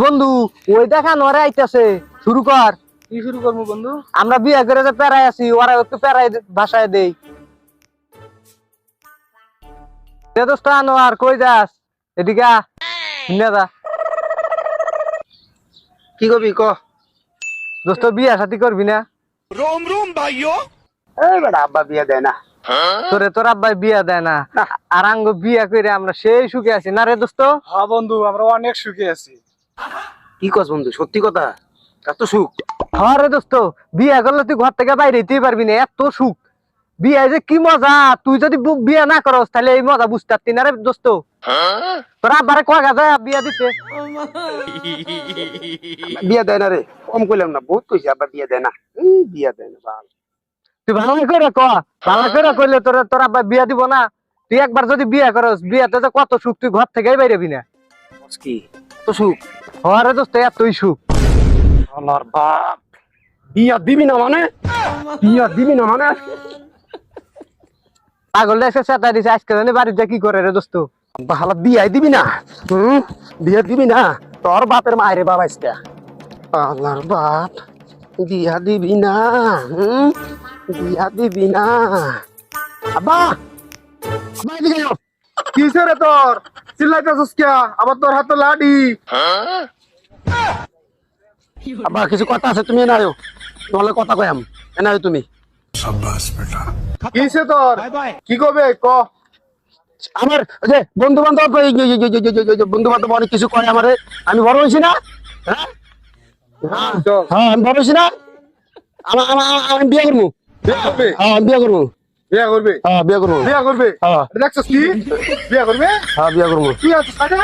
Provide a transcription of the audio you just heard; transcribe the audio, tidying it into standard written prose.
বন্ধু ওই দেখা নরে আইতাছে, শুরু কর। কি শুরু করবো বন্ধু? আমরা বিয়ে করে যে পেরাই আছি, ওরা একটু পেরাই ভাষায় দেই। দোস্ত আনোয়ার কই যাস? এদিকে আ, শুনে যা। কি করবি ক? দোস্ত বিয়া সাথী করবি না? रोम रोम भाइयों। এই বেটা আব্বা বিয়ে দেয় না। তোরে তোর আব্বাই বিয়া দেয় না, আর আঙ্গ বিয়া করে আমরা সেই সুখে আছি না রে দোস্ত? হ্যাঁ বন্ধু, আমরা অনেক সুখে আছি। কি কস বন্ধু, সত্যি কথা? এত সুখ? হ্যাঁ রে দোস্ত, বিয়া করলে তুই ঘর থেকে বাইরে যেতেই পারবি না, এত সুখ। বিয়া যে কি মজা, তুই যদি বিয়া না করস তাহলে এই মজা বুঝতে পারতি না রে দোস্ত। তোর আব্বারে কয়া যায় বিয়া দিতে? বিয়ে দেয় না রে, কম কইলাম না, বহুত কইছি আব্বা বিয়ে দেয় না। বিয়ে দেয় না বাল। তুই ভালো করে ক, ভালো করে কইলে তোর আব্বা বিয়া দিব না? তুই একবার যদি বিয়া করস, বিয়াতে যে কত সুখ, তুই ঘর থেকেই বাইরেবি না। কি এত সুখ? হ্যাঁ রে দোস্ত, এতই সুখ। আমার বাপ বিয়া দিবি না মানে? বিয়া দিবি না মানে? পাগল এসে চেতা দিছে, আজকে জানি বাড়িতে কি করে রে দোস্ত? বালা বিয়াই দিবি না? বিয়া দিবি না? তোর বাপের মায়ের বাবা আজকে। আল্লাহর বাপ বিয়া দিবি না? বিয়া দিবি না? আব্বা আব্বা এদিকে আয়। কিসে রে তোর চিল্লাইতেছিস কে? আবার তোর হাতে লাঠি। আব্বা কিছু কথা আছে, তুমি এনে আয়ো, নহলে কথা কয়াম। এনে আয়ো তুমি। কিসে তোর? কি কবে ক? আমার যে বন্ধু বান্ধব বন্ধু বান্ধব অনেক কিছু করে আমারে। আমি বড় হয়েছি না? হ্যাঁ হ্যাঁ আমি বড় হয়েছি না? আমি বিয়ে করবো। হ্যাঁ আমি বিয়ে করবো। বিয়া করবে? হ্যাঁ বিয়ে করবো। বিয়া করবে? হ্যাঁ দেখছস কি? বিয়া করবে? হ্যাঁ বিয়ে করবো। কি আছে সাজা?